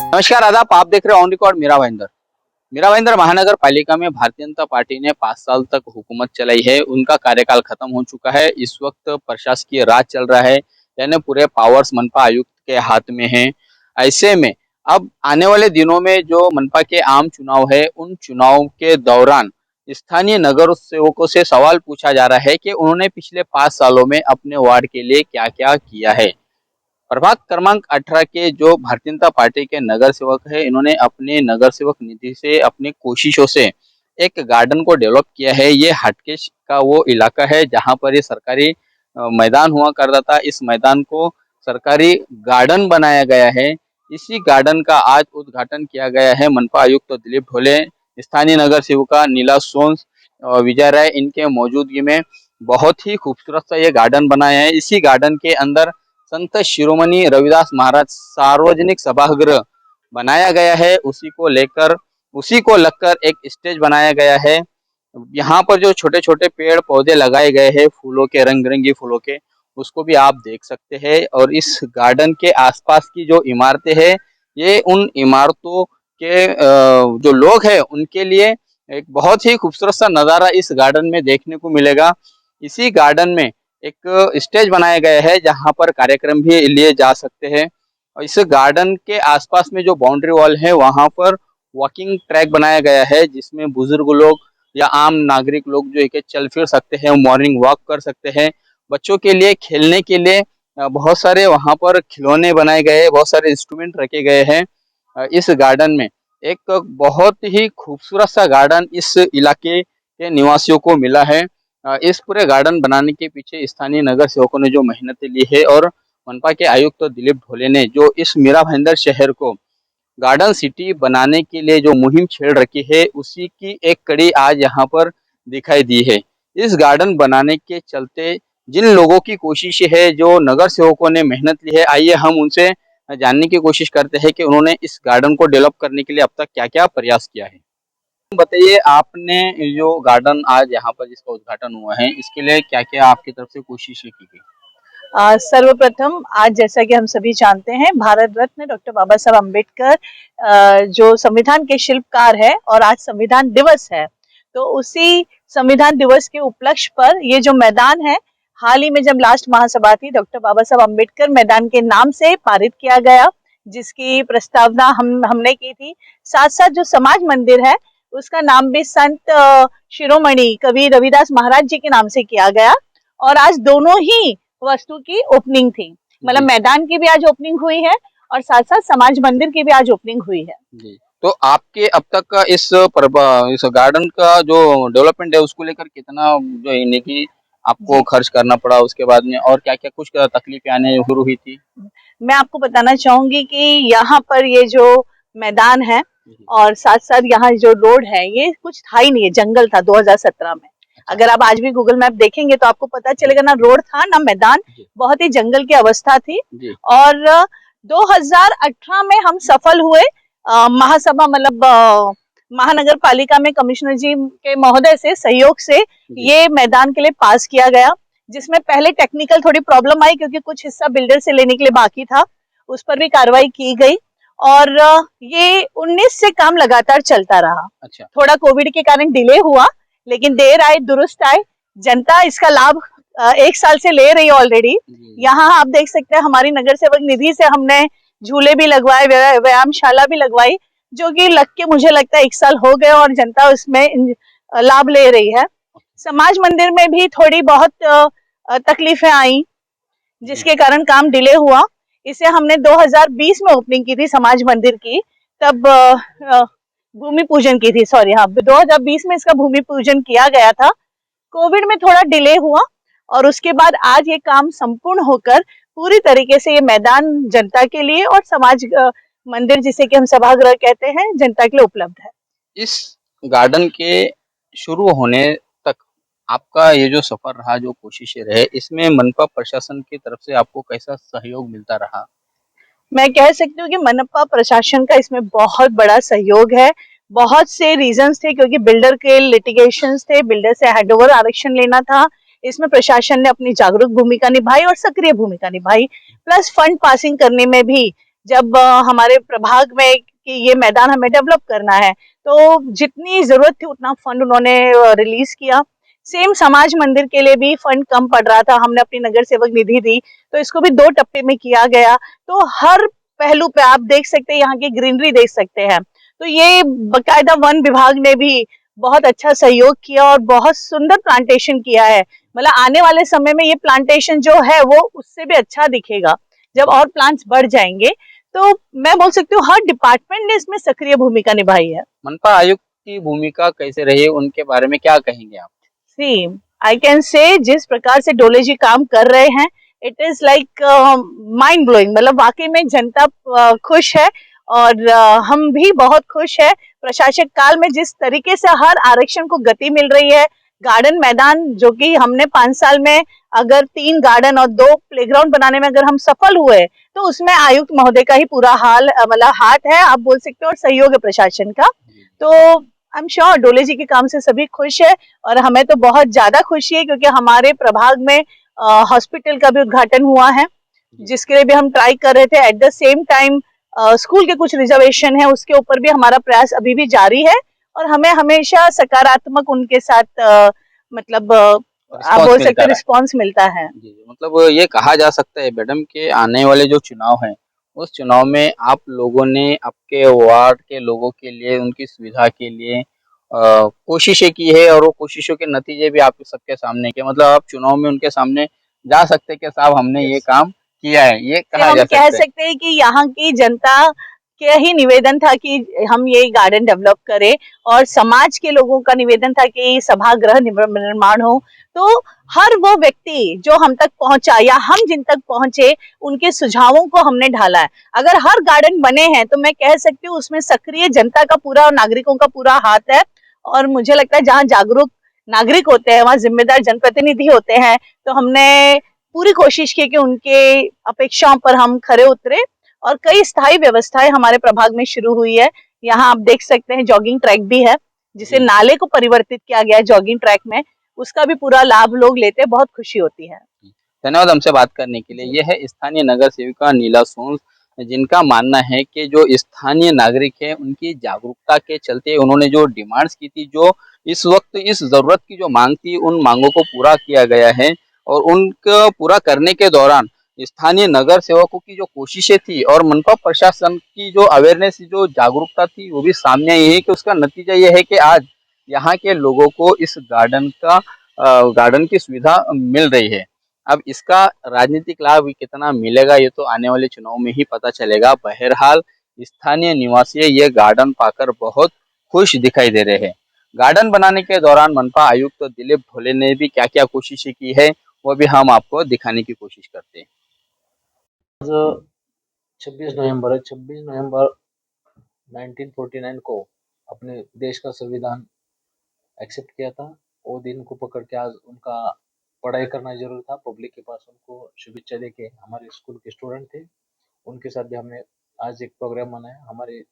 नमस्कार आदाब, आप देख रहे हो ऑन रिकॉर्ड मीरा भाईंदर। मीरा भाईंदर महानगर पालिका में भारतीय जनता पार्टी ने 5 साल तक हुकूमत चलाई है। उनका कार्यकाल खत्म हो चुका है। इस वक्त प्रशासकीय राज चल रहा है, यानी पूरे पावर्स मनपा आयुक्त के हाथ में हैं। ऐसे में अब आने वाले दिनों में जो मनपा के आम चुनाव है, उन चुनाव के दौरान स्थानीय नगर सेवकों से सवाल पूछा जा रहा है कि उन्होंने पिछले 5 सालों में अपने वार्ड के लिए क्या-क्या किया है। प्रभाग क्रमांक 18 के जो भारतीय जनता पार्टी के नगर सेवक है, इन्होंने अपने नगर सेवक निधि से अपनी कोशिशों से एक गार्डन को डेवलप किया है। ये हटकेश का वो इलाका है जहाँ पर ये सरकारी मैदान हुआ करता था। इस मैदान को सरकारी गार्डन बनाया गया है। इसी गार्डन का आज उद्घाटन किया गया है। मनपा आयुक्त दिलीप ढोले, स्थानीय नगर सेविका नीला सोन्स, विजय राय, इनके मौजूदगी में बहुत ही खूबसूरत सा ये गार्डन बनाया है। इसी गार्डन के अंदर संत शिरोमणि रविदास महाराज सार्वजनिक सभागृह बनाया गया है। उसी को लगकर एक स्टेज बनाया गया है। यहाँ पर जो छोटे छोटे पेड़ पौधे लगाए गए हैं फूलों के, रंग बिरंगी फूलों के, उसको भी आप देख सकते हैं। और इस गार्डन के आसपास की जो इमारतें हैं, ये उन इमारतों के जो लोग हैं उनके लिए एक बहुत ही खूबसूरत सा नज़ारा इस गार्डन में देखने को मिलेगा। इसी गार्डन में एक स्टेज बनाया गया है जहाँ पर कार्यक्रम भी लिए जा सकते हैं। और इस गार्डन के आसपास में जो बाउंड्री वॉल है, वहाँ पर वॉकिंग ट्रैक बनाया गया है जिसमें बुजुर्ग लोग या आम नागरिक लोग जो है कि चल फिर सकते हैं, मॉर्निंग वॉक कर सकते हैं। बच्चों के लिए खेलने के लिए बहुत सारे वहाँ पर खिलौने बनाए गए हैं, बहुत सारे इंस्ट्रूमेंट रखे गए हैं। इस गार्डन में एक बहुत ही खूबसूरत सा गार्डन इस इलाके के निवासियों को मिला है। इस पूरे गार्डन बनाने के पीछे स्थानीय नगर सेवकों ने जो मेहनत ली है और मनपा के आयुक्त दिलीप ढोले ने जो इस मीरा भाईंदर शहर को गार्डन सिटी बनाने के लिए जो मुहिम छेड़ रखी है, उसी की एक कड़ी आज यहाँ पर दिखाई दी है। इस गार्डन बनाने के चलते जिन लोगों की कोशिश है, जो नगर सेवकों ने मेहनत ली है, आइए हम उनसे जानने की कोशिश करते हैं कि उन्होंने इस गार्डन को डेवलप करने के लिए अब तक क्या-क्या प्रयास किया है। बताइए, आपने जो गार्डन आज यहाँ पर जिसका उद्घाटन हुआ है, इसके लिए क्या-क्या आपकी तरफ से कोशिशें की गई? सर्वप्रथम आज जैसा कि हम सभी जानते हैं, भारत रत्न डॉक्टर बाबा साहब अम्बेडकर जो संविधान के शिल्पकार है और आज संविधान दिवस है, तो उसी संविधान दिवस के उपलक्ष्य पर ये जो मैदान है, हाल ही में जब लास्ट महासभा थी, डॉक्टर बाबा साहब अम्बेडकर मैदान के नाम से पारित किया गया, जिसकी प्रस्तावना हमने की थी। साथ साथ जो समाज मंदिर है, उसका नाम भी संत शिरोमणि कवि रविदास महाराज जी के नाम से किया गया और आज दोनों ही वस्तु की ओपनिंग थी। मतलब मैदान की भी आज ओपनिंग हुई है और साथ साथ समाज मंदिर की भी आज ओपनिंग हुई है। जी। तो आपके अब तक का इस गार्डन का जो डेवलपमेंट है उसको लेकर कितना जो है कि आपको खर्च करना पड़ा, उसके बाद में और क्या-क्या कुछ तकलीफें आने शुरू हुई थी? मैं आपको बताना चाहूंगी कि यहाँ पर ये जो मैदान है और साथ साथ यहाँ जो रोड है, ये कुछ था ही नहीं है, जंगल था 2017 में। अगर आप आज भी गूगल मैप देखेंगे तो आपको पता चलेगा, ना रोड था ना मैदान, बहुत ही जंगल की अवस्था थी। और 2018 में हम सफल हुए महासभा मतलब महानगर पालिका में कमिश्नर जी के महोदय से सहयोग से ये मैदान के लिए पास किया गया, जिसमें पहले टेक्निकल थोड़ी प्रॉब्लम आई क्योंकि कुछ हिस्सा बिल्डर से लेने के लिए बाकी था, उस पर भी कार्रवाई की गई और ये 19 से काम लगातार चलता रहा। अच्छा। थोड़ा कोविड के कारण डिले हुआ, लेकिन देर आए दुरुस्त आए। जनता इसका लाभ 1 साल से ले रही है ऑलरेडी। यहाँ आप देख सकते हैं हमारी नगर सेवक निधि से हमने झूले भी लगवाए, व्यायामशाला भी लगवाई, जो कि लग के मुझे लगता है 1 साल हो गए और जनता उसमें लाभ ले रही है। समाज मंदिर में भी थोड़ी बहुत तकलीफें आई, जिसके कारण काम डिले हुआ। इसे हमने 2020 में ओपनिंग की थी समाज मंदिर की, तब भूमि पूजन की थी, सॉरी हाँ 2020 में इसका भूमि पूजन किया गया था। कोविड में थोड़ा डिले हुआ और उसके बाद आज ये काम संपूर्ण होकर पूरी तरीके से ये मैदान जनता के लिए और समाज मंदिर जिसे कि हम सभागृह कहते हैं, जनता के लिए उपलब्ध है। इस गार्डन के शुरू होने तक आपका ये जो सफर रहा, जो कोशिशें रहे, इसमें मनपा प्रशासन की तरफ से आपको कैसा सहयोग मिलता रहा? मैं कह सकती हूँ कि मनपा प्रशासन का इसमें बहुत बड़ा सहयोग है। बहुत से रीजंस थे, क्योंकि बिल्डर के लिटिगेशंस थे, बिल्डर से हैंडओवर आरक्षण लेना था। इसमें प्रशासन ने अपनी जागरूक भूमिका निभाई और सक्रिय भूमिका निभाई, प्लस फंड पासिंग करने में भी जब हमारे प्रभाग में कि ये मैदान हमें डेवलप करना है, तो जितनी जरूरत थी उतना फंड उन्होंने रिलीज किया। सेम समाज मंदिर के लिए भी फंड कम पड़ रहा था, हमने अपनी नगर सेवक निधि दी, तो इसको भी 2 टप्पे में किया गया। तो हर पहलू पे आप देख सकते हैं, यहाँ की ग्रीनरी देख सकते हैं। तो ये बकायदा वन विभाग ने भी बहुत अच्छा सहयोग किया और बहुत सुंदर प्लांटेशन किया है। मतलब आने वाले समय में ये प्लांटेशन जो है वो उससे भी अच्छा दिखेगा जब और प्लांट्स बढ़ जाएंगे। तो मैं बोल सकती हूँ हर डिपार्टमेंट ने इसमें सक्रिय भूमिका निभाई है। मनपा आयुक्त की भूमिका कैसे रही, उनके बारे में क्या कहेंगे आप? सी आई कैन से जिस प्रकार से डोले जी काम कर रहे हैं, it is like mind blowing. मतलब वाकई में जनता खुश है और हम भी बहुत खुश है। प्रशासक काल में जिस तरीके से हर आरक्षण को गति मिल रही है, गार्डन मैदान जो कि हमने 5 साल में अगर 3 गार्डन और 2 प्लेग्राउंड बनाने में अगर हम सफल हुए, तो उसमें आयुक्त महोदय का ही पूरा हाल मतलब हाथ है आप बोल सकते हो, और सहयोग है प्रशासन का। तो आई एम श्योर डोले जी के काम से सभी खुश है और हमें तो बहुत ज्यादा खुशी है क्योंकि हमारे प्रभाग में हॉस्पिटल का भी उद्घाटन हुआ है, जिसके लिए भी हम ट्राई कर रहे थे। At the same time school के कुछ रिजर्वेशन है, उसके ऊपर भी हमारा प्रयास अभी भी जारी है और हमें हमेशा सकारात्मक उनके साथ मतलब आप रिस्पॉन्स बोल मिलता सकते रहा रिस्पॉन्स मिलता है। है। जी, मतलब ये कहा जा सकता है मैडम के आने वाले जो चुनाव हैं, उस चुनाव में आप लोगों ने आपके वार्ड के लोगों के लिए, उनकी सुविधा के लिए कोशिशें की है और वो कोशिशों के नतीजे भी आप सबके सामने के, मतलब आप चुनाव में उनके सामने जा सकते हैं कि साहब हमने ये काम किया है, ये से कहा हम जा कह सकता है। सकते हैं कि यहाँ की जनता के ही निवेदन था कि हम ये गार्डन डेवलप करें और समाज के लोगों का निवेदन था कि सभागृह निर्माण हो। तो हर वो व्यक्ति जो हम तक पहुंचा या हम जिन तक पहुंचे, उनके सुझावों को हमने ढाला है। अगर हर गार्डन बने हैं तो मैं कह सकती हूँ उसमें सक्रिय जनता का पूरा और नागरिकों का पूरा हाथ है। और मुझे लगता है जहाँ जागरूक नागरिक होते हैं वहां जिम्मेदार जनप्रतिनिधि होते हैं। तो हमने पूरी कोशिश की कि उनके अपेक्षाओं पर हम खरे उतरे और कई स्थायी व्यवस्थाएं हमारे प्रभाग में शुरू हुई है। यहाँ आप देख सकते हैं जॉगिंग ट्रैक भी है, जिसे जी, नाले को परिवर्तित किया गया है जॉगिंग ट्रैक में। उसका भी पूरा लाभ लोग लेते हैं, बहुत खुशी होती है। धन्यवाद हमसे बात करने के लिए। जी। ये है स्थानीय नगर सेविका नीला सोंस, जिनका मानना है कि जो स्थानीय नागरिक है उनकी जागरूकता के चलते उन्होंने जो डिमांड्स की थी, जो इस वक्त इस जरूरत की जो मांग थी, उन मांगों को पूरा किया गया है। और उनको पूरा करने के दौरान स्थानीय नगर सेवकों की जो कोशिशें थी और मनपा प्रशासन की जो अवेयरनेस, जो जागरूकता थी, वो भी सामने आई है कि उसका नतीजा ये है कि आज यहाँ के लोगों को इस गार्डन की सुविधा मिल रही है। अब इसका राजनीतिक लाभ कितना मिलेगा ये तो आने वाले चुनाव में ही पता चलेगा। बहरहाल स्थानीय निवासी ये गार्डन पाकर बहुत खुश दिखाई दे रहे हैं। गार्डन बनाने के दौरान मनपा आयुक्त दिलीप भोले ने भी क्या क्या कोशिशें की है, वो भी हम आपको दिखाने की कोशिश करते हैं। आज 26 नवंबर है। 26 नवंबर 1949 को अपने देश का संविधान एक्सेप्ट किया था। वो दिन को पकड़ के आज उनका पढ़ाई करना जरूरी था। पब्लिक के पास उनको शुभेच्छा देके हमारे स्कूल के स्टूडेंट थे, उनके साथ भी हमने आज एक प्रोग्राम मनाया। हमारे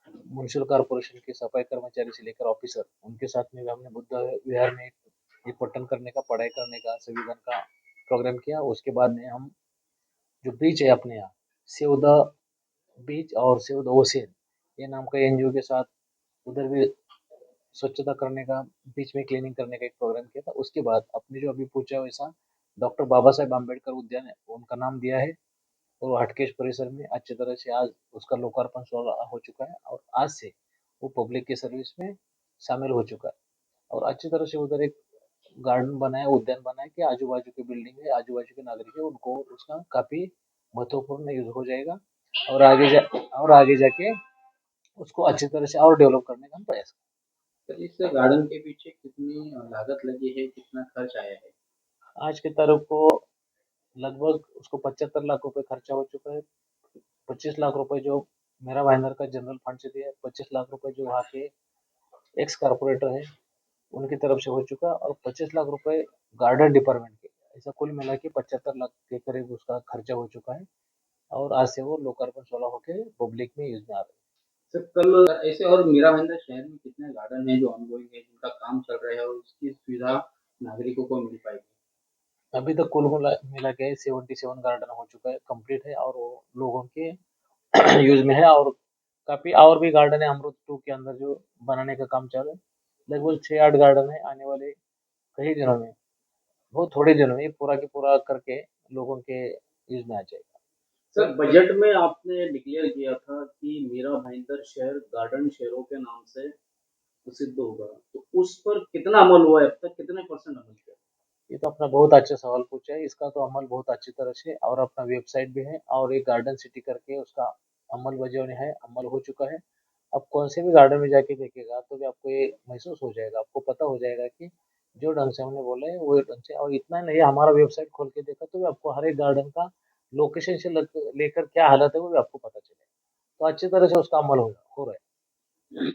म्युनिसिपल कॉर्पोरेशन के सफाई कर्मचारी से लेकर ऑफिसर, उनके साथ में भी हमने बुद्ध विहार में ये पठन करने का, पढ़ाई करने का, संविधान का प्रोग्राम किया। उसके बाद में हम जो बीच है अपने यहाँ, सेव द बीच और सेव द ओशियन, ये नाम का एनजीओ के साथ उधर भी स्वच्छता करने का, बीच में क्लीनिंग करने का एक प्रोग्राम किया था। उसके बाद आपने जो अभी पूछा वैसा डॉक्टर बाबा साहेब आम्बेडकर उद्यान है, उनका नाम दिया है और हटकेश परिसर में अच्छी तरह से आज उसका लोकार्पण हो चुका है और आज से वो पब्लिक के सर्विस में शामिल हो चुका है। और अच्छी तरह से उधर एक गार्डन बनाया, उद्यान बनाया कि आजू बाजू की बिल्डिंग है, आजू बाजू के नागरिक है, उनको उसका काफी महत्वपूर्ण यूज हो जाएगा और और आगे जाके उसको अच्छी तरह से और डेवलप करने का हम प्रयास तो इस गार्डन के पीछे कितनी लागत लगी है, कितना खर्च आया है? करें। आज की तारीख को लगभग उसको 75 लाख रुपए खर्चा हो चुका है। 25 लाख रुपए जो मेरा भाईंदर का जनरल फंड से दिया है, 25 लाख रुपए जो वहाँ के एक्स कारपोरेटर है उनकी तरफ से हो चुका, और 25 लाख रुपए गार्डन डिपार्टमेंट के, ऐसा कुल मिला के 75 लाख के करीब उसका खर्चा हो चुका है। और आज से वो लोकार्पण 16 होके पब्लिक में यूज में आ रहे हैं। सर कल ऐसे और मीरा भाईंदर शहर में कितने गार्डन है जो ऑनगोइंग है, जिनका काम चल रहा है और उसकी सुविधा नागरिकों को मिल पाएगी? अभी तक कुल मिला के 77 गार्डन हो चुका है, कंप्लीट है, और वो लोगों के यूज में है। और काफी और भी गार्डन है अमृत 2 के अंदर जो बनाने का काम चालू है। लगभग 6-8 गार्डन है। आने वाले कई दिनों में, बहुत थोड़े दिनों में ये पूरा के पूरा करके लोगों के यूज में आ जाएगा। सर बजट में आपने डिक्लेयर किया था कि मीरा भाईंदर शहर गार्डन शहरों के नाम से प्रसिद्ध होगा, तो उस पर कितना अमल हुआ है अब तक, कितने परसेंट अमल किया? ये तो अपना बहुत अच्छा सवाल पूछा है। इसका तो अमल बहुत अच्छी तरह से, और अपना वेबसाइट भी है और एक गार्डन सिटी करके उसका अमल वजह है, अमल हो चुका है। अब कौन से भी गार्डन में जाके देखेगा तो भी आपको ये महसूस हो जाएगा, आपको पता हो जाएगा कि जो ढंग से हमने बोला है वो ढंग से। और इतना नहीं, हमारा वेबसाइट खोल के देखा तो भी आपको हर एक गार्डन का लोकेशन से लेकर क्या हालत है वो भी आपको पता चलेगा। तो अच्छी तरह से उसका अमल हो रहा है।